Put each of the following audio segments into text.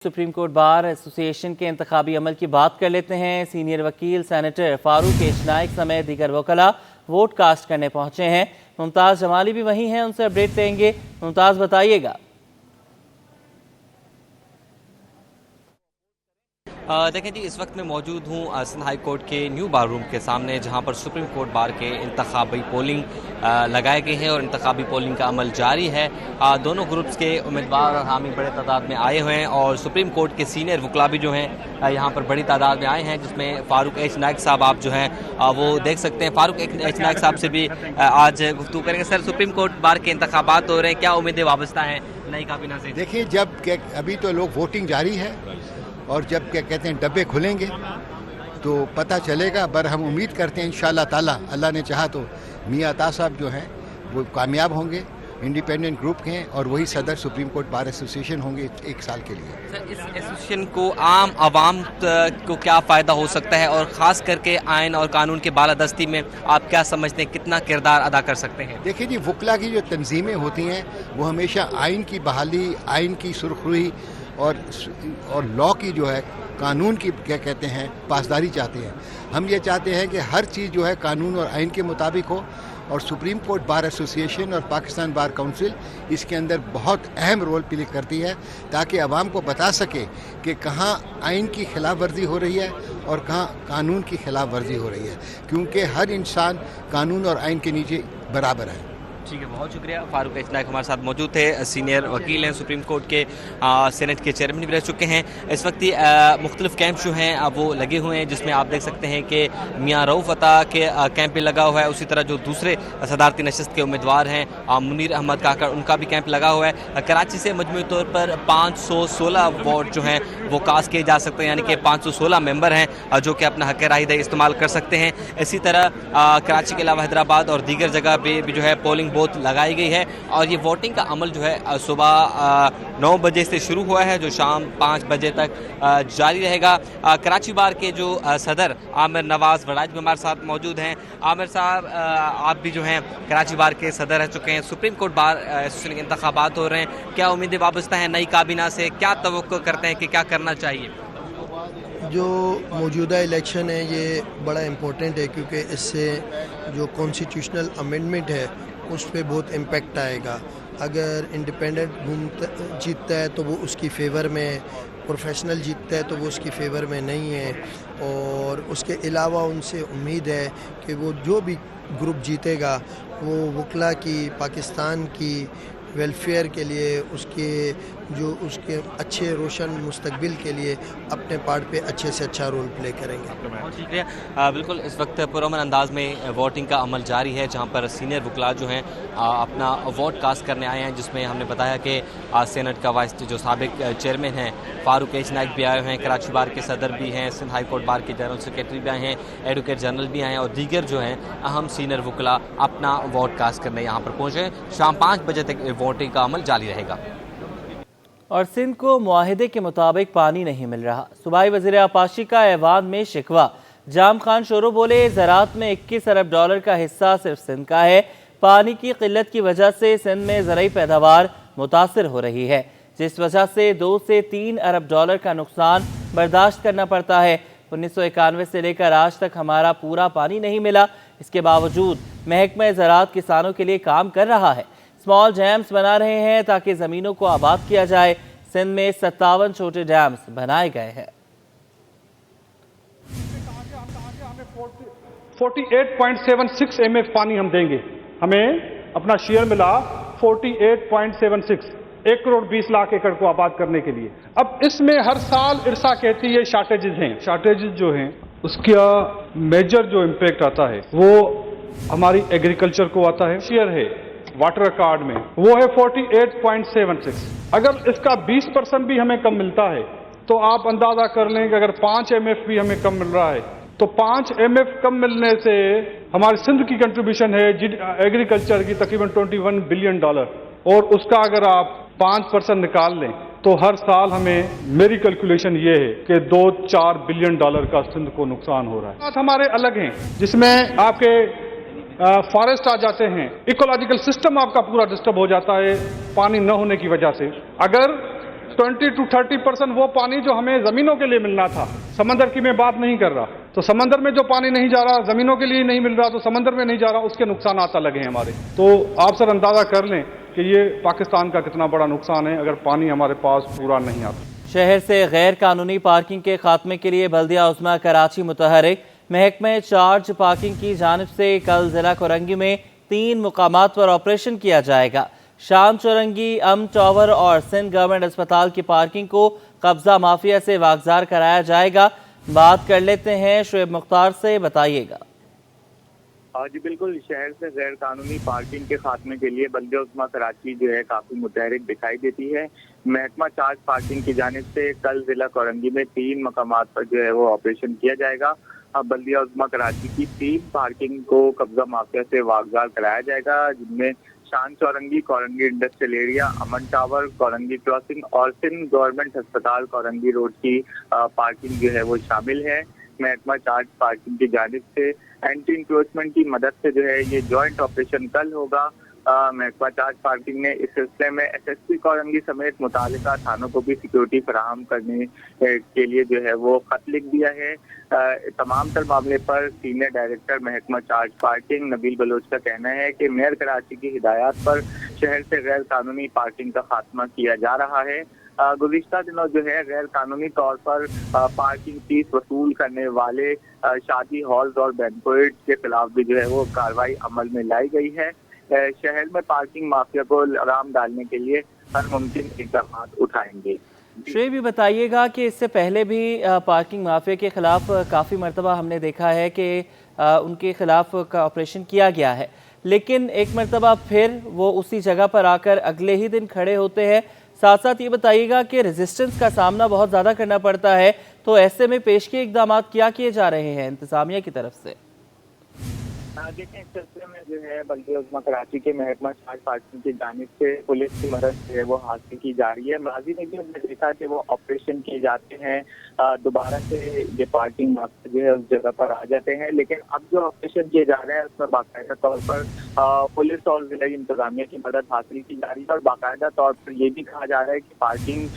Supreme court bar association के इंतखाबी अमल की बात कर लेते हैं। सीनियर वकील सेनेटर फारूक एचनायक समेत दीगर वकला वोट कास्ट करने पहुंचे हैं। मुमताज़ जमाली भी वहीं हैं, उनसे अपडेट लेंगे। मुमताज़ बताइएगा। देखें जी, इस वक्त मैं मौजूद हूँ सिंध हाई कोर्ट के न्यू बार रूम के सामने, जहाँ पर सुप्रीम कोर्ट बार के इंतखाबी पोलिंग लगाए गए हैं और इंतखाबी पोलिंग का अमल जारी है। दोनों ग्रुप्स के उम्मीदवार और हामी बड़े तादाद में आए हुए हैं और सुप्रीम कोर्ट के सीनियर वकला भी जो हैं यहाँ पर बड़ी तादाद में आए हैं, जिसमें फारूक एचनायक साहब आप जो हैं वो देख सकते हैं। फारूक एचनायक साहब से भी आज गुफ्तगू करेंगे। सर, सुप्रीम कोर्ट बार के इंतखाबात हो रहे हैं, क्या उम्मीदें वाबस्ता हैं नई काबीना से? देखिए, जब अभी तो लोग वोटिंग जारी है और जब क्या कहते हैं डब्बे खुलेंगे तो पता चलेगा। पर हम उम्मीद करते हैं इंशाअल्लाह ताला, अल्लाह ने चाहा तो मियां अता साहब जो हैं वो कामयाब होंगे, इंडिपेंडेंट ग्रुप के हैं और वही सदर सुप्रीम कोर्ट बार एसोसिएशन होंगे 1 साल के लिए। सर, इस एसोसिएशन को आम आवाम को क्या फ़ायदा हो सकता है और ख़ास करके आइन और कानून के बालादस्ती में आप क्या समझते हैं, कितना किरदार अदा कर सकते हैं? देखिए जी, वकला की जो तंजीमें होती हैं वो हमेशा आइन की बहाली, आइन की सुरखरुई और लॉ की जो है, कानून की क्या कहते हैं पासदारी चाहते हैं। हम ये चाहते हैं कि हर चीज़ जो है कानून और आइन के मुताबिक हो और सुप्रीम कोर्ट बार एसोसिएशन और पाकिस्तान बार काउंसिल इसके अंदर बहुत अहम रोल प्ले करती है, ताकि आवाम को बता सके कि कहाँ आइन की खिलाफ वर्जी हो रही है और कहाँ कानून की खिलाफ वर्जी हो रही है, क्योंकि हर इंसान कानून और आइन के नीचे बराबर है। ठीक है, बहुत शुक्रिया। फारूक एचनायक हमारे साथ मौजूद थे, सीनियर वकील हैं, सुप्रीम कोर्ट के सेनेट के चेयरमैन भी रह चुके हैं। इस वक्त मुख्तलिफ कैंप जो हैं वो लगे हुए हैं, जिसमें आप देख सकते हैं कि मियाँ रऊफ अता के कैंप भी लगा हुआ है। उसी तरह जो दूसरे सदारती नशस्त के उम्मीदवार हैं मुनीर अहमद काकड़, उनका भी कैंप लगा हुआ है। कराची से मजमूई तौर पर 516 वोट जो हैं वो कास्ट किए जा सकते हैं, यानी कि 516 मेंबर हैं जो कि अपना हक़ राय इस्तेमाल कर सकते हैं। इसी तरह कराची के अलावा हैदराबाद और दीगर जगह पे भी जो है पोलिंग बूथ लगाई गई है और ये वोटिंग का अमल जो है सुबह 9 बजे से शुरू हुआ है, जो शाम 5 बजे तक जारी रहेगा। कराची बार के जो सदर आमिर नवाज वड़ाइच भी हमारे साथ मौजूद हैं। आमिर साहब, आप भी जो हैं कराची बार के सदर रह चुके हैं। सुप्रीम कोर्ट बार एसोसिएशन के इंतखाबात हो रहे हैं, क्या उम्मीदें वाबस्ता हैं नई काबीना से? क्या तवक्को करते हैं कि क्या करना चाहिए? जो मौजूदा इलेक्शन है ये बड़ा इम्पोर्टेंट है, क्योंकि इससे जो कॉन्स्टिट्यूशनल अमेंडमेंट है उस पर बहुत इम्पेक्ट आएगा। अगर इंडिपेंडेंट जीतता है तो वो उसकी फेवर में, प्रोफेशनल जीतता है तो वो उसकी फेवर में नहीं है। और उसके अलावा उनसे उम्मीद है कि वो जो भी ग्रुप जीतेगा वो वकला की, पाकिस्तान की वेलफेयर के लिए, उसके अच्छे रोशन मुस्तकबिल के लिए अपने पार्ट पे अच्छे से अच्छा रोल प्ले करेंगे। बहुत शुक्रिया। बिल्कुल, इस वक्त पुरअमन अंदाज में वोटिंग का अमल जारी है, जहां पर सीनियर वकला जो हैं अपना वोट कास्ट करने आए हैं, जिसमें हमने बताया कि सेनेट का वाइस जो साबिक चेयरमैन हैं फारूक एचनायक भी आए हुए हैं, कराची बार के सदर भी हैं, सिंध हाई कोर्ट बार के जनरल सेक्रेटरी भी आए हैं, एडवोकेट जनरल भी आए हैं और दीगर जो हैं अहम सीनियर वकला अपना वोट कास्ट करने यहाँ पर पहुँचे। शाम 5 बजे तक वोटिंग का अमल जारी रहेगा। और सिंध को मुआहिदे के मुताबिक पानी नहीं मिल रहा। सूबाई वज़ीर आपाशी का ऐवान में शिकवा। जाम खान शोरो बोले, ज़राअत में 21 अरब डॉलर का हिस्सा सिर्फ सिंध का है। पानी की किल्लत की वजह से सिंध में ज़रई पैदावार मुतासिर हो रही है, जिस वजह से 2 से 3 अरब डॉलर का नुकसान बर्दाश्त करना पड़ता है। 1991 से लेकर आज तक हमारा पूरा पानी नहीं मिला। इसके बावजूद महकमा ज़राअत किसानों के लिए काम कर रहा है। स्मॉल डैम्स बना रहे हैं ताकि ज़मीनों को आबाद किया जाए। सिंध में 57 छोटे डैम्स बनाए गए हैं। 48.76 MF पानी हम देंगे, हमें अपना शेयर मिला 48.76, 1 करोड़ 20 लाख एकड़ को आबाद करने के लिए। अब इसमें हर साल इरसा कहती है शार्टेजेस हैं। शार्टेजेस जो हैं उसका मेजर जो इम्पैक्ट आता है वो हमारी एग्रीकल्चर को आता है। शेयर है वाटर कार्ड में वो है 48.76। अगर इसका 20% भी हमें कम मिलता है तो आप अंदाजा कर लें कि अगर 5 MF भी हमें कम मिल रहा है तो 5 MF कम मिलने से हमारे सिंध की कंट्रीब्यूशन है एग्रीकल्चर की तकरीबन $21 बिलियन, और उसका अगर आप 5% निकाल लें तो हर साल हमें, मेरी कैलकुलेशन ये है कि $2-4 बिलियन का सिंध को नुकसान हो रहा है। बात हमारे अलग हैं, जिसमें आपके फॉरेस्ट आ जाते हैं, इकोलॉजिकल सिस्टम आपका पूरा डिस्टर्ब हो जाता है पानी न होने की वजह से। अगर 20 to 30% वो पानी जो हमें जमीनों के लिए मिलना था, समंदर की मैं बात नहीं कर रहा, तो समंदर में जो पानी नहीं जा रहा, जमीनों के लिए नहीं मिल रहा, तो समंदर में नहीं जा रहा, उसके नुकसान आता लगे हैं हमारे। तो आप सर अंदाजा कर लें कि ये पाकिस्तान का कितना बड़ा नुकसान है अगर पानी हमारे पास पूरा नहीं आता। शहर से गैर कानूनी पार्किंग के खात्मे के लिए बल्दिया उज़्मा कराची मुतहरिक। महकमे चार्ज पार्किंग की जानिब से कल जिला कोरंगी में 3 मुकामात पर ऑपरेशन किया जाएगा। शाम चौरंगी, अम टावर और सिंध गवर्नमेंट अस्पताल की पार्किंग को कब्जा माफिया से वागजार कराया जाएगा। बात कर लेते हैं शुएब मुख्तार से, बताइएगा। जी बिल्कुल, शहर से गैर कानूनी पार्किंग के खात्मे के लिए बल्दिया उज़्मा कराची जो है काफ़ी मुतहरिक दिखाई देती है। महकमा चार्ज पार्किंग की जानिब से कल जिला कोरंगी में 3 मकामात पर जो है वो ऑपरेशन किया जाएगा। बल्दिया उज़्मा कराची की 3 पार्किंग को कब्जा माफिया से वागजार कराया जाएगा, जिनमें शान चौरंगी, कोरंगी इंडस्ट्रियल एरिया, अमन टावर, कोरंगी क्रॉसिंग और सिंध गवर्नमेंट अस्पताल कोरंगी रोड की पार्किंग जो है वो शामिल है। महकमा चार्ज पार्किंग की जानिब से एंटी इंक्रोचमेंट की मदद से जो है ये जॉइंट ऑपरेशन कल होगा। महकमा चार्ज पार्किंग ने इस सिलसिले में SSP कोरंगी समेत मुतालिका थानों को भी सिक्योरिटी फराहम करने के लिए जो है वो खत लिख दिया है। तमाम तर मामले पर सीनियर डायरेक्टर महकमा चार्ज पार्किंग नबील बलोच का कहना है कि मेयर कराची की हिदायत पर शहर से गैर कानूनी पार्किंग का खात्मा किया जा रहा है। गुज़िश्ता दिनों जो है गैर कानूनी तौर पर पार्किंग फीस वसूल करने वाले शादी हॉल्स और बैंक्वेट के खिलाफ भी जो है वो कार्रवाई अमल में लाई गई है। शहर में पार्किंग माफिया को लगाम डालने के लिए हर मुमकिन इक़दाम उठाएंगे। शुएब भी बताइएगा कि इससे पहले भी पार्किंग माफिया के खिलाफ काफ़ी मरतबा हमने देखा है कि उनके खिलाफ का ऑपरेशन किया गया है, लेकिन एक मरतबा फिर वो उसी जगह पर आकर अगले ही दिन खड़े होते हैं। साथ साथ ये बताइएगा कि रेजिस्टेंस का सामना बहुत ज़्यादा करना पड़ता है, तो ऐसे में पेशगी इक़दाम क्या किए जा रहे हैं इंतज़ामिया की तरफ से? देखें, इस सिलसिले में जो है बल्दिया उज़्मा कराची के महकमा चार्ज पार्किंग की जानिब से पुलिस की मदद जो है वो हासिल की जा रही है। माजी में भी हमने देखा कि वो ऑपरेशन किए जाते हैं, दोबारा से ये पार्किंग माफिया जो है उस जगह पर आ जाते हैं, लेकिन अब जो ऑपरेशन किए जा रहे हैं उसमें बाकायदा तौर पर पुलिस और जिला इंतजामिया की मदद हासिल की जा रही है और बाकायदा तौर पर ये भी कहा जा रहा है कि पार्किंग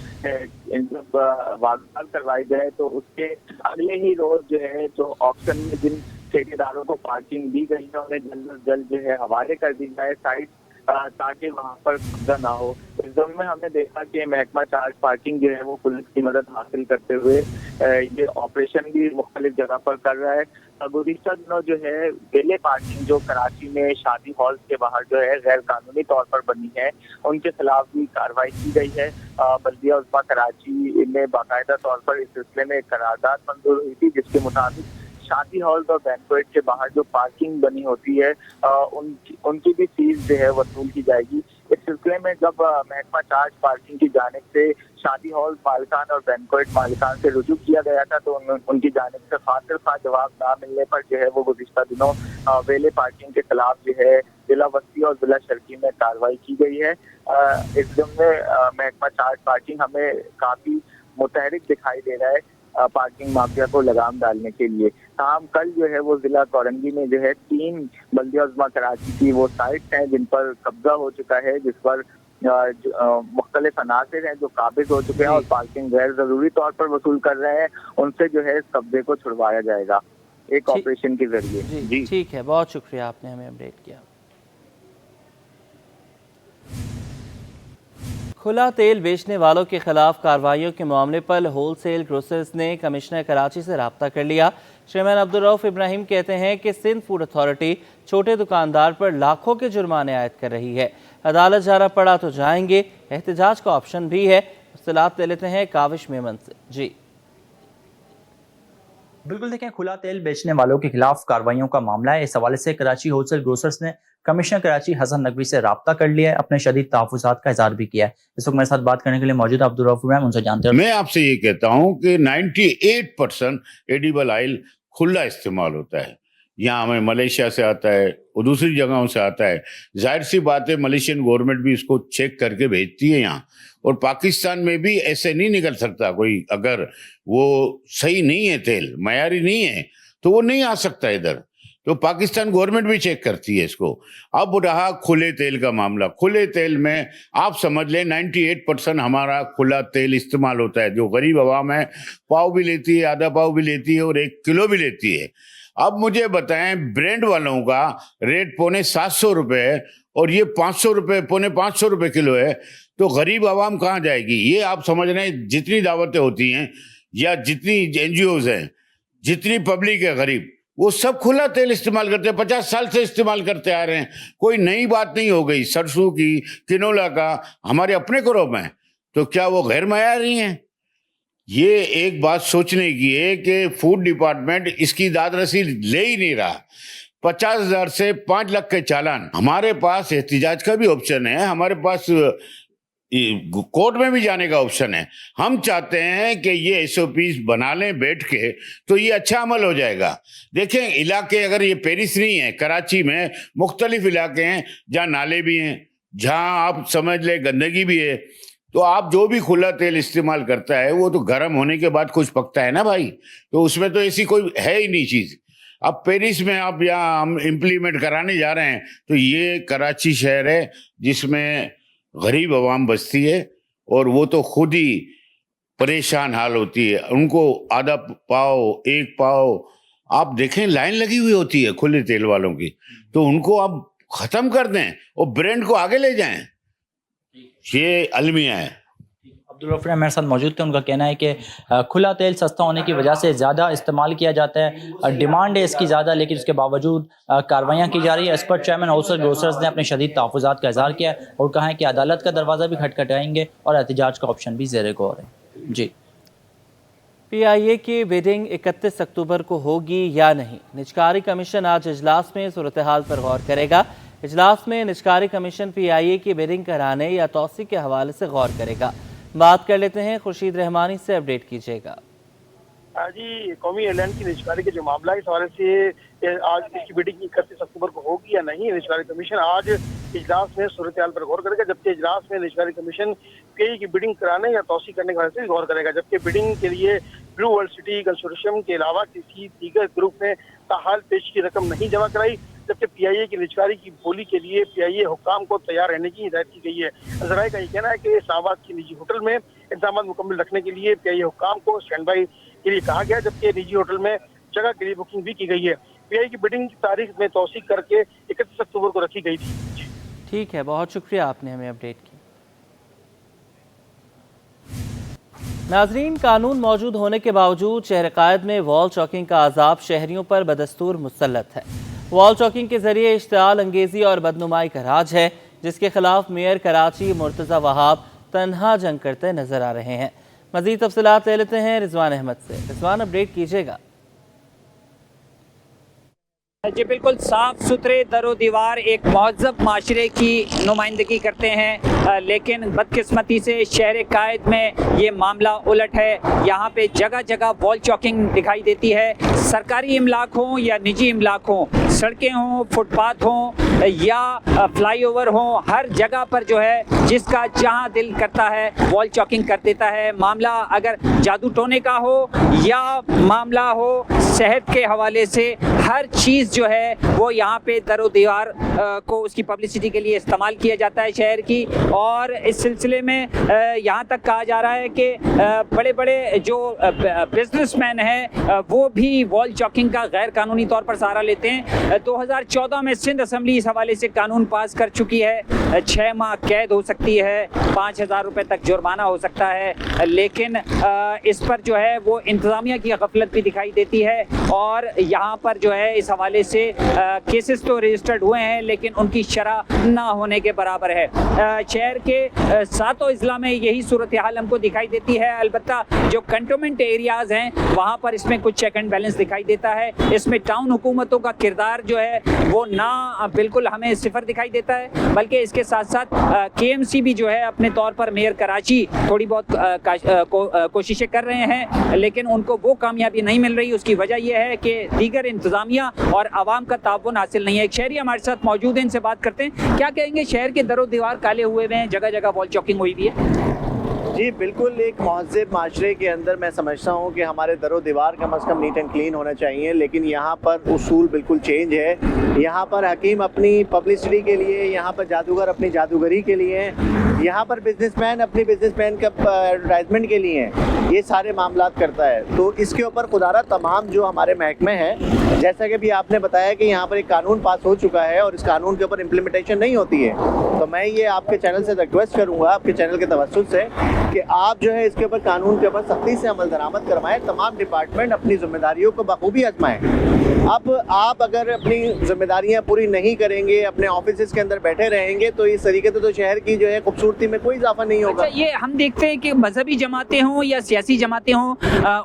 जब वागदार करवाई जाए तो उसके अगले ही रोज जो है जो ऑप्शन में जिन ठेकेदारों को पार्किंग दी गई है उन्हें जल्द से जल्द जो है हवाले कर दी जाए साइट, ताकि वहाँ पर कब्जा ना हो। इस दौरान में हमने देखा कि महकमा चार्ज पार्किंग जो है वो पुलिस की मदद हासिल करते हुए ये ऑपरेशन भी मुख्तलिफ जगह पर कर रहा है। गुज़िश्ता दिनों जो है वेले पार्किंग जो कराची में शादी हॉल के बाहर जो है गैर कानूनी तौर पर बनी है, उनके खिलाफ भी कार्रवाई की गई है। बल्दिया उज़्मा कराची में बाकायदा तौर पर इस सिलसिले में एक करारदाद मंजूर हुई थी, जिसके मुताबिक शादी हॉल्स और बैंक्वेट के बाहर जो पार्किंग बनी होती है उनकी भी फीस जो है वसूल की जाएगी। इस सिलसिले में जब महकमा चार्ज पार्किंग की जानिब से शादी हॉल मालिकान और बैंक्वेट मालिकान से रुजू किया गया था, तो उनकी जानिब से खातिर खा जवाब ना मिलने पर जो है वो गुज़िश्ता दिनों वेले पार्किंग के खिलाफ जो है जिला वस्ती और जिला शर्की में कार्रवाई की गई है। इस में महकमा चार्ज पार्किंग हमें काफ़ी मुतहरिक दिखाई दे रहा है पार्किंग माफिया को लगाम डालने के लिए। हम कल जो है वो जिला कोरंगी में जो है 3 बल्दिया उज़्मा कराची की वो साइट्स हैं जिन पर कब्जा हो चुका है, जिस पर मुख्तलिफ अनासिर हैं जो काबिज हो चुके हैं और पार्किंग गैर जरूरी तौर पर वसूल कर रहे हैं, उनसे जो है इस कब्जे को छुड़वाया जाएगा एक ऑपरेशन के जरिए। जी ठीक है, बहुत शुक्रिया, आपने हमें अपडेट किया। खुला तेल बेचने वालों के खिलाफ कार्रवाइयों के मामले पर होलसेल ग्रोसर्स ने कमिश्नर कराची से रब्ता कर लिया। चेयरमैन अब्दुल रऊफ इब्राहिम कहते हैं कि सिंध फूड अथॉरिटी छोटे दुकानदार पर लाखों के जुर्माने आयद कर रही है। अदालत जाना पड़ा तो जाएंगे, एहतजाज का ऑप्शन भी है। तफसीलात ले लेते हैं काविश मेमन से। जी बिल्कुल, देखें, खुला तेल बेचने वालों के खिलाफ कार्रवाइयों का मामला है। इस हवाले से कराची होलसेल ग्रोसर्स ने कमिश्नर कराची हसन नकवी से रब्ता कर लिया है, अपने शदीद तहफ़्फ़ुज़ात का इज़हार भी किया है। इस वक्त मेरे साथ बात करने के लिए मौजूद अब्दुल रऊफ इब्राहिम, उनसे जानते हैं। मैं आपसे ये कहता हूँ कि 98% एडिबल ऑयल खुला इस्तेमाल होता है। यहाँ हमें मलेशिया से आता है और दूसरी जगहों से आता है। जाहिर सी बात है मलेशियन गवर्नमेंट भी इसको चेक करके भेजती है यहाँ, और पाकिस्तान में भी ऐसे नहीं निकल सकता कोई, अगर वो सही नहीं है तेल, मयारी नहीं है तो वो नहीं आ सकता इधर। तो पाकिस्तान गवर्नमेंट भी चेक करती है इसको। अब रहा खुले तेल का मामला, खुले तेल में आप समझ लें 98% हमारा खुला तेल इस्तेमाल होता है। जो गरीब आवाम है पाव भी लेती है, आधा पाव भी लेती है और 1 किलो भी लेती है। अब मुझे बताएं, ब्रांड वालों का रेट ₹750 है और ये 500 रुपये, ₹550 किलो है, तो गरीब आवाम कहाँ जाएगी? ये आप समझ रहे हैं, जितनी दावतें होती हैं या जितनी NGOs हैं, जितनी पब्लिक है गरीब, वो सब खुला तेल इस्तेमाल करते हैं, 50 साल से इस्तेमाल करते आ रहे हैं। कोई नई बात नहीं हो गई। सरसों की, किनोला का हमारे अपने क्रॉप हैं, तो क्या वो गैर मयारी हैं? ये एक बात सोचने की है कि फूड डिपार्टमेंट इसकी दाद रसीद ले ही नहीं रहा। 50,000 से 5 लाख के चालान। हमारे पास एहतिजाज का भी ऑप्शन है, हमारे पास कोर्ट में भी जाने का ऑप्शन है। हम चाहते हैं कि ये SOPs बना लें बैठ के, तो ये अच्छा अमल हो जाएगा। देखें, इलाके अगर ये पेरिस नहीं है, कराची में मुख्तलिफ इलाके हैं जहाँ नाले भी हैं, जहाँ आप समझ ले गंदगी भी है, तो आप जो भी खुला तेल इस्तेमाल करता है वो तो गर्म होने के बाद कुछ पकता है ना भाई, तो उसमें तो ऐसी कोई है ही नहीं चीज़। अब पेरिस में आप यहाँ हम इम्प्लीमेंट कराने जा रहे हैं, तो ये कराची शहर है जिसमें गरीब आवाम बसती है और वो तो खुद ही परेशान हाल होती है। उनको आधा पाव, 1 पाव, आप देखें लाइन लगी हुई होती है खुले तेल वालों की, तो उनको आप ख़त्म कर दें और ब्रांड को आगे ले जाएं। ये अलमिया है। अब्दुल रफ़ी मेरे साथ मौजूद थे। उनका कहना है कि खुला तेल सस्ता होने की वजह से ज़्यादा इस्तेमाल किया जाता है, डिमांड है इसकी ज़्यादा, लेकिन उसके बावजूद कार्रवाइयाँ की जा रही है। इस पर चेयरमैन हाउसल ग्रोसर्स ने अपने शदीद तहफ़्फ़ुज़ात का इज़हार किया है और कहा है कि अदालत का दरवाज़ा भी खटखटाएंगे और एहतिजाज का ऑप्शन भी ज़ेरे गौर है। जी, PIA की बिडिंग 31 अक्टूबर को होगी या नहीं? निजकारी कमीशन आज इजलास में सूरत हाल पर गौर करेगा। इजलास में निजकारी कमीशन PIA की बिडिंग कराने या तौसी के हवाले से गौर करेगा। बात कर लेते हैं खुर्शीद रहमानी से, अपडेट कीजिएगा। जी, कौमी एयरलाइन की निजकारी के जो मामला है, इस हवाले से आज इसकी बिडिंग 31 अक्टूबर को होगी या नहीं, निजकारी कमीशन आज इजलास में सूरत हाल पर गौर करेगा। जबकि इजलास में निजकारी कमीशन PIA की बिडिंग कराने या तौसी करने के हवाले से गौर करेगा। जबकि बिडिंग के लिए ब्लू वर्ल्ड सिटी कंसोर्शियम के अलावा किसी दीगर ग्रुप ने ताहाल पेश की रकम नहीं जमा कराई। जबकि PIA की निजकारी की बोली के लिए PIA हुक्काम को तैयार रहने की हिदायत की गई है। ज़राए का ये कहना है कि इस्लामाबाद की निजी होटल में इंतजाम मुकम्मल रखने के लिए PIA हुक्काम को स्टैंड बाई के लिए कहा गया, जबकि निजी होटल में जगह के लिए बुकिंग भी की गई है। PIA की बिडिंग की तारीख में तौसी करके 31 अक्टूबर को रखी गई थी। ठीक है, बहुत शुक्रिया, आपने हमें अपडेट की। नाजरीन, कानून मौजूद होने के बावजूद शहर कायद में वॉल चॉकिंग का अजाब शहरियों पर बदस्तूर मुसल्लत है। वॉल चॉकिंग के जरिए इश्तिआल अंगेजी और बदनुमाई का राज है, जिसके खिलाफ मेयर कराची मुर्तज़ा वहाब तन्हा जंग करते नजर आ रहे हैं। मज़ीद तफसीलात ले लेते हैं रिजवान अहमद से। रिजवान, अपडेट कीजिएगा। जी बिल्कुल, साफ सुथरे दरो दीवार एक महज़ब माशरे की नुमाइंदगी करते हैं, लेकिन बदकिस्मती से शहर कायद में ये मामला उलट है। यहाँ पे जगह जगह वॉल चॉकिंग दिखाई देती है। सरकारी इमलाक हों या निजी इमलाक हों, सड़कें हों, फुटपाथ हों या फ्लाईओवर हों, हर जगह पर जो है जिसका जहाँ दिल करता है वॉल चॉकिंग कर देता है। मामला अगर जादू टोने का हो या मामला हो सेहत के हवाले से, हर चीज़ जो है वो यहाँ पे दरो दीवार को उसकी पब्लिसिटी के लिए इस्तेमाल किया जाता है शहर की। और इस सिलसिले में यहाँ तक कहा जा रहा है कि बड़े बड़े जो बिजनेसमैन हैं वो भी वॉल चॉकिंग का गैर कानूनी तौर पर सहारा लेते हैं। 2014 में सिंध असम्बली इस हवाले से कानून पास कर चुकी है। 6 माह कैद हो सकती है, 5,000 रुपये तक जुर्माना हो सकता है, लेकिन इस पर जो है वो इंतज़ामिया की गफलत भी दिखाई देती है। और यहाँ पर जो है इस हवाले से केसेस तो रजिस्टर्ड हुए हैं, लेकिन उनकी शरह ना होने के बराबर है। शहर के 7 अजला में यही सूरत हाल हमको दिखाई देती है। अलबत्ता जो कंटोनमेंट एरियाज़ हैं वहाँ पर इसमें कुछ चेक एंड बैलेंस दिखाई देता है। इसमें टाउन हुकूमतों का किरदार जो है वो ना बिल्कुल हमें सिफर दिखाई देता है, बल्कि इसके साथ साथ KMC भी जो है अपने तौर पर मेयर कराची थोड़ी बहुत कोशिशें कर रहे हैं, लेकिन उनको वो कामयाबी नहीं मिल रही। उसकी वजह यह है कि दीगर इंतज़ामिया और आवाम का ताउन हासिल नहीं है। एक शहरी हमारे साथ मौजूद हैं, इनसे बात करते हैं। क्या कहेंगे, शहर के दरो दीवार काले हुए हैं, जगह जगह वॉल चॉकिंग हुई भी है? جی بالکل، ایک مہذب معاشرے کے اندر میں سمجھتا ہوں کہ ہمارے در و دیوار کم از کم نیٹ اینڈ کلین ہونا چاہیے، لیکن یہاں پر اصول بالکل چینج ہے. یہاں پر حکیم اپنی پبلسٹی کے لیے، یہاں پر جادوگر اپنی جادوگری کے لیے، یہاں پر بزنس مین اپنی بزنس مین کا ایڈورٹائزمنٹ کے لیے یہ سارے معاملات کرتا ہے. تو اس کے اوپر خدارہ تمام جو ہمارے محکمے ہیں، جیسا کہ بھی آپ نے بتایا کہ یہاں پر ایک قانون پاس ہو چکا ہے اور اس قانون کے اوپر امپلیمنٹیشن نہیں ہوتی ہے، تو میں یہ آپ کے چینل سے ریکویسٹ کروں گا، آپ کے چینل کے توسط سے، کہ آپ جو ہے اس کے اوپر قانون کے اوپر سختی سے عمل درآمد کروائیں. تمام ڈپارٹمنٹ اپنی ذمہ داریوں کو بخوبی آزمائیں. اب آپ اگر اپنی ذمہ داریاں پوری نہیں کریں گے، اپنے آفیسز کے اندر بیٹھے رہیں گے، تو اس طریقے سے تو شہر کی جو ہے خوبصورتی میں کوئی اضافہ نہیں ہوگا. اچھا، یہ ہم دیکھتے ہیں کہ مذہبی جماعتیں ہوں یا سیاسی جماعتیں ہوں،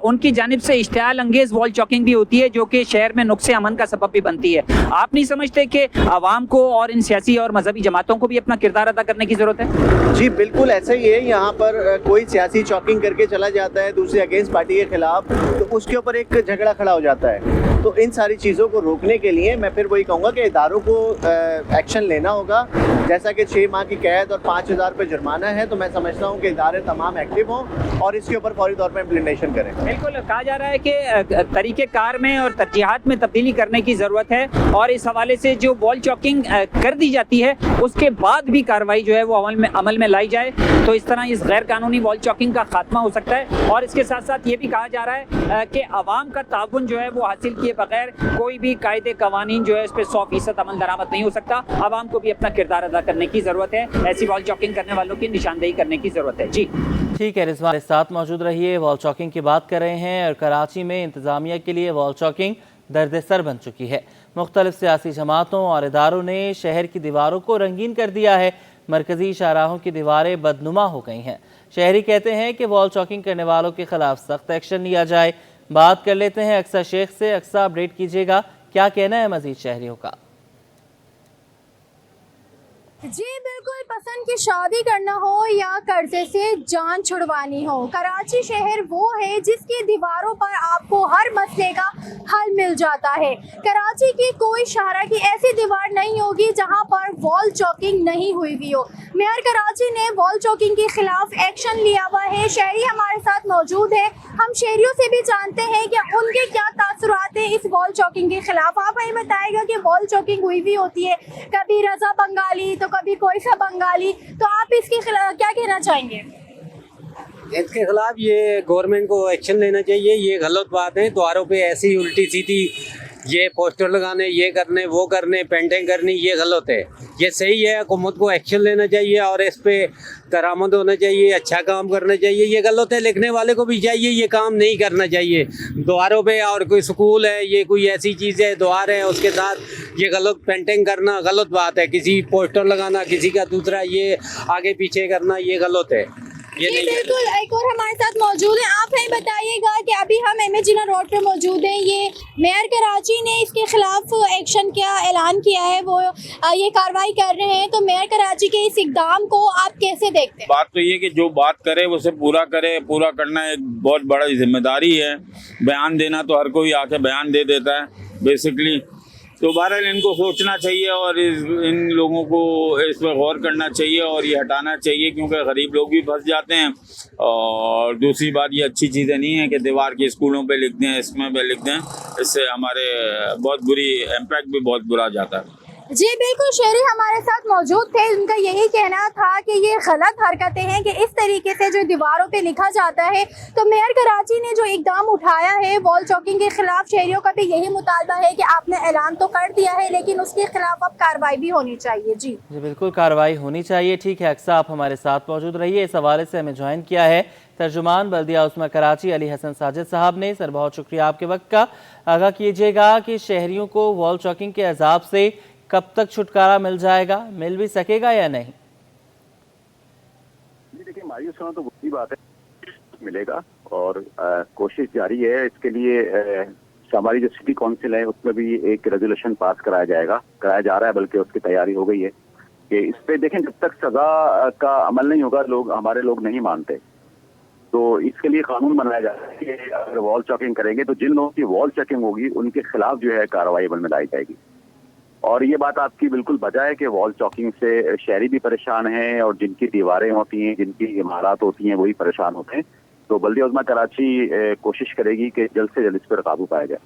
ان کی جانب سے اشتعال انگیز وال چاکنگ بھی ہوتی ہے جو کہ شہر میں نقص امن کا سبب بھی بنتی ہے. آپ نہیں سمجھتے کہ عوام کو اور ان سیاسی اور مذہبی جماعتوں کو بھی اپنا کردار ادا کرنے کی ضرورت ہے؟ جی بالکل ایسا ہی ہے. یہاں پر کوئی سیاسی چاکنگ کر کے چلا جاتا ہے دوسرے اگینسٹ پارٹی کے خلاف، تو اس کے اوپر ایک جھگڑا کھڑا ہو جاتا ہے. تو ان ساری چیزوں کو روکنے کے لیے میں پھر وہی کہوں گا کہ اداروں کو ایکشن لینا ہوگا. جیسا کہ 6 ماہ کی قید اور 5,000 روپے جرمانہ ہے، تو میں سمجھتا ہوں کہ ادارے تمام ایکٹیو ہوں اور اس کے اوپر فوری طور پر امپلیمنٹیشن کریں. بالکل، کہا جا رہا ہے کہ طریقہ کار میں اور ترجیحات میں تبدیلی کرنے کی ضرورت ہے، اور اس حوالے سے جو وال چاکنگ کر دی جاتی ہے اس کے بعد بھی کارروائی جو ہے وہ عمل میں لائی جائے، تو اس طرح اس غیر قانونی وال چاکنگ کا خاتمہ ہو سکتا ہے. اور اس کے ساتھ ساتھ یہ بھی کہا جا رہا ہے کہ عوام کا تعاون جو ہے وہ حاصل کیے بغیر کوئی بھی قاعدے قوانین جو ہے اس پہ 100% عمل درآمد نہیں ہو سکتا. عوام کو بھی اپنا کردار ادا کرنے کی ضرورت ہے، ایسی وال چاکنگ کرنے والوں کی نشاندہی کرنے کی ضرورت ہے. جی ٹھیک ہے، رضوان کے ساتھ موجود رہیے. وال چاکنگ کی بات کر رہے ہیں، اور کراچی میں انتظامیہ کے لیے وال چاکنگ درد سر بن چکی ہے. مختلف سیاسی جماعتوں اور اداروں نے شہر کی دیواروں کو رنگین کر دیا ہے. مرکزی شاہراہوں کی دیواریں بدنما ہو گئی ہیں. شہری کہتے ہیں کہ وال چاکنگ کرنے والوں کے خلاف سخت ایکشن لیا جائے. بات کر لیتے ہیں اقصیٰ شیخ سے. اقصیٰ، اپڈیٹ کیجیے گا، کیا کہنا ہے مزید شہریوں کا؟ جی بالکل، پسند کی شادی کرنا ہو یا قرضے سے جان چھڑوانی ہو، کراچی شہر وہ ہے جس کی دیواروں پر آپ کو ہر مسئلے کا حل مل جاتا ہے. کراچی کی کوئی شاہراہ کی ایسی دیوار نہیں ہوگی جہاں پر وال چاکنگ نہیں ہوئی ہوئی ہو. میئر کراچی نے وال چاکنگ کے خلاف ایکشن لیا ہوا ہے. شہری ہمارے ساتھ موجود ہے، ہم شہریوں سے بھی جانتے ہیں کہ ان کے کیا تاثرات ہیں اس وال چاکنگ کے خلاف. آپ ہمیں بتائے گا کہ وال چاکنگ ہوئی بھی ہوتی ہے، کبھی رضا بنگالی تو کبھی کوئی سا بنگالی، تو آپ اس کے خلاف کیا کہنا چاہیں گے؟ اس کے خلاف یہ گورنمنٹ کو ایکشن لینا چاہیے. یہ غلط بات ہے، دواروں پہ ایسی الٹی سیدھی یہ پوسٹر لگانے، یہ کرنے، وہ کرنے، پینٹنگ کرنی، یہ غلط ہے. یہ صحیح ہے، حکومت کو ایکشن لینا چاہیے اور اس پہ درآمد ہونا چاہیے، اچھا کام کرنا چاہیے. یہ غلط ہے، لکھنے والے کو بھی چاہیے یہ کام نہیں کرنا چاہیے دواروں پہ. اور کوئی سکول ہے، یہ کوئی ایسی چیز ہے دوار ہے، اس کے ساتھ یہ غلط پینٹنگ کرنا غلط بات ہے. کسی پوسٹر لگانا، کسی کا دوسرا یہ آگے پیچھے کرنا، یہ غلط ہے. جی بالکل، ایک اور ہمارے ساتھ موجود ہیں. آپ ہمیں بتائیے گا کہ ابھی ہم ایم اے جناح روڈ پہ موجود ہیں، یہ میئر کراچی نے اس کے خلاف ایکشن کیا اعلان کیا ہے، وہ یہ کارروائی کر رہے ہیں، تو میئر کراچی کے اس اقدام کو آپ کیسے دیکھتے ہیں؟ بات تو یہ کہ جو بات کرے وہ اسے پورا کرے. پورا کرنا ایک بہت بڑا ذمہ داری ہے. بیان دینا تو ہر کوئی آ کے بیان دے دیتا ہے بیسکلی. تو بہرحال ان کو سوچنا چاہیے اور ان لوگوں کو اس پہ غور کرنا چاہیے اور یہ ہٹانا چاہیے، کیونکہ غریب لوگ بھی پھنس جاتے ہیں. اور دوسری بات، یہ اچھی چیزیں نہیں ہیں کہ دیوار کے اسکولوں پہ لکھ دیں، اس میں پہ لکھ دیں. اس سے ہمارے بہت بری امپیکٹ بھی بہت برا جاتا ہے. جی بالکل، شہری ہمارے ساتھ موجود تھے، ان کا یہی کہنا تھا کہ یہ غلط حرکتیں ہیں کہ اس طریقے سے جو دیواروں پہ لکھا جاتا ہے. تو میئر کراچی نے جو اقدام اٹھایا ہے وال چاکنگ کے خلاف، شہریوں کا بھی یہی مطالبہ ہے کہ آپ نے اعلان تو کر دیا ہے لیکن اس کے خلاف اب کارروائی بھی ہونی چاہیے. جی بالکل، کارروائی ہونی چاہیے. ٹھیک ہے اقصیٰ، آپ ہمارے ساتھ موجود رہیے. اس حوالے سے ہمیں جوائن کیا ہے ترجمان بلدیہ عظمیٰ کراچی علی حسن ساجد صاحب نے. سر بہت شکریہ آپ کے وقت کا. آگاہ کیجیے گا کہ شہریوں کو وال چاکنگ کے عذاب سے کب تک چھٹکارا مل جائے گا، مل بھی سکے گا یا نہیں؟ جی دیکھیں، مایوس ہونا تو وہی بات ہے، ملے گا اور کوشش جاری ہے. اس کے لیے ہماری جو سٹی کونسل ہے اس میں بھی ایک ریزولوشن پاس کرایا جا رہا ہے، بلکہ اس کی تیاری ہو گئی ہے کہ اس پہ دیکھیں جب تک سزا کا عمل نہیں ہوگا ہمارے لوگ نہیں مانتے. تو اس کے لیے قانون بنایا جا رہا ہے کہ اگر وال چاکنگ کریں گے تو جن لوگوں کی وال چیکنگ ہوگی ان کے خلاف جو ہے کارروائی عمل میں لائی جائے گی. اور یہ بات آپ کی بالکل بجا ہے کہ وال چاکنگ سے شہری بھی پریشان ہیں اور جن کی دیواریں ہوتی ہیں، جن کی عمارات ہوتی ہیں، وہی پریشان ہوتے ہیں. تو بلدیہ عظمیٰ کراچی کوشش کرے گی کہ جلد سے جلد اس پر قابو پایا جائے.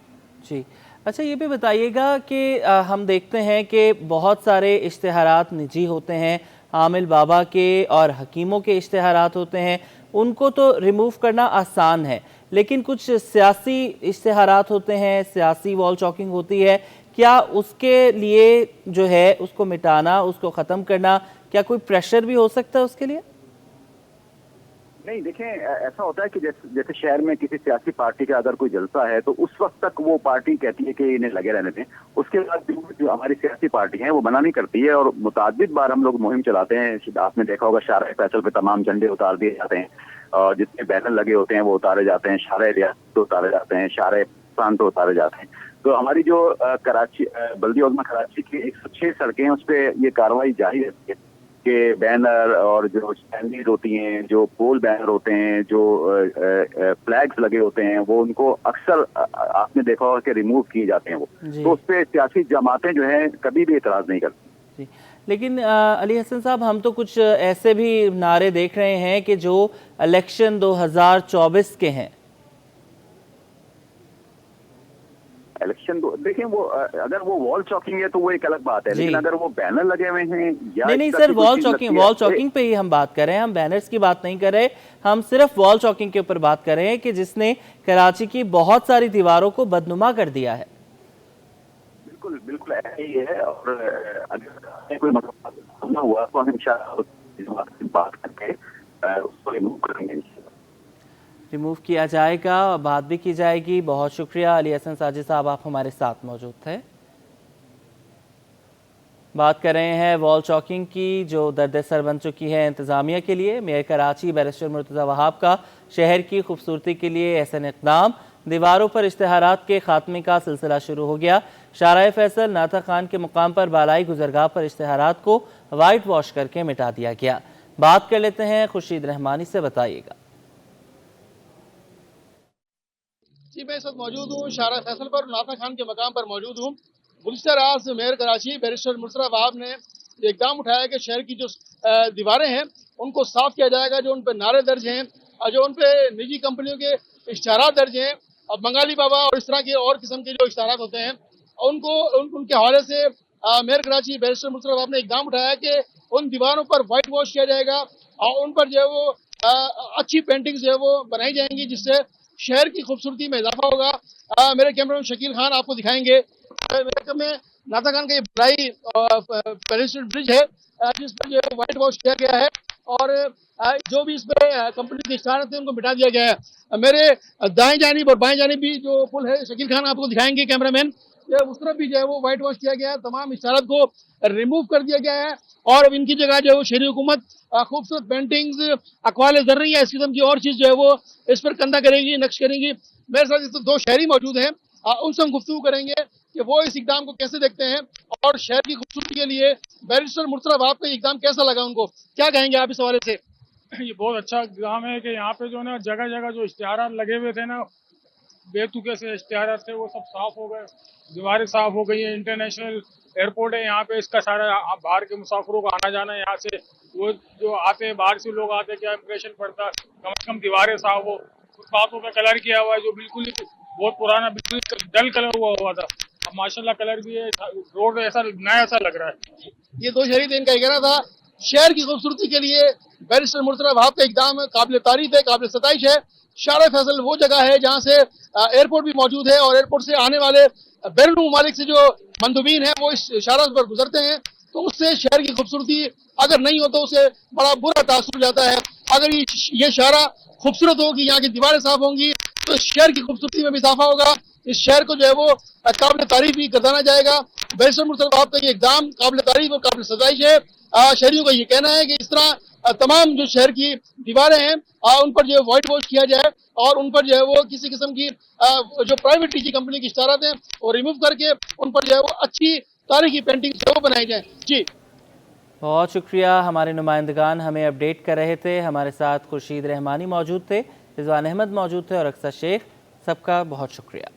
جی اچھا، یہ بھی بتائیے گا کہ ہم دیکھتے ہیں کہ بہت سارے اشتہارات نجی ہوتے ہیں، عامل بابا کے اور حکیموں کے اشتہارات ہوتے ہیں، ان کو تو ریموو کرنا آسان ہے، لیکن کچھ سیاسی اشتہارات ہوتے ہیں، سیاسی وال چاکنگ ہوتی ہے. کیا اس کے لیے جو ہے اس کو مٹانا، اس کو ختم کرنا، کیا کوئی پریشر بھی ہو سکتا ہے اس کے لیے؟ نہیں دیکھیں، ایسا ہوتا ہے کہ جیسے شہر میں کسی سیاسی پارٹی کا اگر کوئی جلسہ ہے تو اس وقت تک وہ پارٹی کہتی ہے کہ انہیں لگے رہنے دیں. اس کے بعد جو ہماری سیاسی پارٹی ہیں وہ منع نہیں کرتی ہے، اور متعدد بار ہم لوگ مہم چلاتے ہیں. آپ نے دیکھا ہوگا شارع فیصل پہ تمام جھنڈے اتار دیے جاتے ہیں، اور جتنے بینر لگے ہوتے ہیں وہ اتارے جاتے ہیں، شارع ریاست پہ اتارے جاتے ہیں، شارع پاکستان پہ اتارے جاتے ہیں. تو ہماری جو کراچی بلدیہ عظمیٰ کراچی کی 106 سڑکیں ہیں اس پہ یہ کارروائی جاری رہتی ہے کہ بینر اور جو اسٹینڈیز ہوتی ہیں، جو پول بینر ہوتے ہیں، جو فلیگز لگے ہوتے ہیں، وہ ان کو اکثر آپ نے دیکھا ہوگا کہ ریموو کیے جاتے ہیں وہ. تو اس پہ سیاسی جماعتیں جو ہیں کبھی بھی اعتراض نہیں کرتی. لیکن علی حسن صاحب، ہم تو کچھ ایسے بھی نعرے دیکھ رہے ہیں کہ جو الیکشن 2024 کے ہیں. الیکشن دیکھیں، وہ اگر وہ وال چاکنگ ہے تو وہ ایک الگ بات ہے، لیکن اگر وہ بینر لگے ہوئے ہیں یا نہیں سر، وال چاکنگ پہ ہی ہم بات کر رہے ہیں، ہم بینرز کی بات نہیں کر رہے، ہم صرف وال چاکنگ کے اوپر بات کر رہے ہیں کہ جس نے کراچی کی بہت ساری دیواروں کو بدنما کر دیا ہے. بالکل بالکل ایسا ہی ہے، اور اگر کوئی مسئلہ ہوا تو ہم انشاءاللہ بات کر کے اس کو ریموو کریں گے. ریموو کیا جائے گا، بات بھی کی جائے گی. بہت شکریہ علی حسن ساجد صاحب، آپ ہمارے ساتھ موجود تھے. بات کر رہے ہیں وال چاکنگ کی جو درد سر بن چکی ہے انتظامیہ کے لیے. میئر کراچی بیرسٹر مرتضی وہاب کا شہر کی خوبصورتی کے لیے احسن اقدام. دیواروں پر اشتہارات کے خاتمے کا سلسلہ شروع ہو گیا. شارع فیصل ناطق خان کے مقام پر بالائی گزرگاہ پر اشتہارات کو وائٹ واش کر کے مٹا دیا گیا. بات کر لیتے ہیں خورشید رحمانی سے، بتائیے گا. جی میں اس وقت موجود ہوں شارع فیصل پر، ناطق خان کے مقام پر موجود ہوں. گزشتہ رات میئر کراچی بیرسٹر مرتضی وہاب نے یہ اقدام اٹھایا کہ شہر کی جو دیواریں ہیں ان کو صاف کیا جائے گا. جو ان پہ نعرے درج ہیں، جو ان پہ نجی کمپنیوں کے اشتہارات درج ہیں، اب بنگالی بابا اور اس طرح کے اور قسم کے جو اشتہارات ہوتے ہیں، ان کے حوالے سے میئر کراچی بیرسٹر مرتضی وہاب نے اقدام اٹھایا کہ ان دیواروں پر وائٹ واش کیا جائے گا اور ان پر جو ہے وہ اچھی پینٹنگ جو ہے وہ بنائی جائیں گی، جس سے شہر کی خوبصورتی میں اضافہ ہوگا. میرے کیمرہ شکیل خان آپ کو دکھائیں گے. میرے کم میں ناطق خان کا یہ بڑائی پیڈسٹل برج ہے جس پر جو ہے وائٹ واش کیا گیا ہے، اور جو بھی اس پہ کمپنی کے اشتہارات تھے ان کو مٹا دیا گیا ہے. میرے دائیں جانب اور بائیں جانب بھی جو پل ہے، شکیل خان آپ کو دکھائیں گے کیمرہ مین، اس طرف بھی جو ہے وہ وائٹ واش کیا گیا ہے. تمام اشتہارات کو ریموو کر دیا گیا ہے اور اب ان کی جگہ جو ہے وہ شہری حکومت خوبصورت پینٹنگز، اقوال زرعی یا اس قسم کی اور چیز جو ہے وہ اس پر کندہ کرے گی، نقش کریں گی. میرے ساتھ اس دو شہری موجود ہیں، ان سے ہم گفتگو کریں گے کہ وہ اس اقدام کو کیسے دیکھتے ہیں اور شہر کی خوبصورتی کے لیے بیرسٹر مرتضی وہاب کا اقدام کیسا لگا ان کو. کیا کہیں گے آپ اس حوالے سے؟ یہ بہت اچھا اقدام ہے کہ یہاں پہ جو نا جگہ جگہ جو اشتہارات لگے ہوئے تھے نا، بے تکے سے اشتہارات تھے، وہ سب صاف ہو گئے، دیواریں صاف ہو گئی ہیں. انٹرنیشنل ایئرپورٹ ہے یہاں پہ، اس کا سارا باہر کے مسافروں کا آنا جانا یہاں سے، وہ جو آتے ہیں باہر سے لوگ آتے ہیں، کیا امپریشن پڑتا ہے. کم از کم دیواریں صاف ہو. فٹ پاتھوں پہ کلر کیا ہوا ہے جو بالکل ہی بہت پرانا، بالکل ڈل کلر ہوا تھا، اب ماشاءاللہ کلر بھی ہے، روڈ ایسا نیا ایسا لگ رہا ہے. یہ دو شہری دن کا یہ کہنا تھا. شہر کی خوبصورتی کے لیے بیرسٹر مرتضی وہاب کا اقدام قابل تعریف ہے، قابل ستائش ہے. شارع فیصل وہ جگہ ہے جہاں سے ایئرپورٹ بھی موجود ہے اور ایئرپورٹ سے آنے والے بیرون ممالک سے جو مندوبین ہیں وہ اس شارع پر گزرتے ہیں، تو اس سے شہر کی خوبصورتی اگر نہیں ہو تو اسے بڑا برا تاثر جاتا ہے. اگر یہ شارع خوبصورت ہوگی، یہاں کی دیواریں صاف ہوں گی تو شہر کی خوبصورتی میں بھی اضافہ ہوگا. اس شہر کو جو ہے وہ قابل تعریف بھی گردانا جائے گا. بیرسٹر مرتضی وہاب کا یہ اقدام قابل تعریف اور قابل ستائش ہے. شہریوں کا یہ کہنا ہے کہ اس طرح تمام جو شہر کی دیواریں ہیں ان پر جو ہے وائٹ واش کیا جائے اور ان پر جو ہے وہ کسی قسم کی جو پرائیویٹ نجی کمپنی کی اشتہارات ہیں وہ ریموو کر کے ان پر جو ہے وہ اچھی تاریخی پینٹنگ وہ بنائی جائیں. جی بہت شکریہ. ہمارے نمائندگان ہمیں اپڈیٹ کر رہے تھے. ہمارے ساتھ خورشید رحمانی موجود تھے، رضوان احمد موجود تھے اور اکثر شیخ. سب کا بہت شکریہ.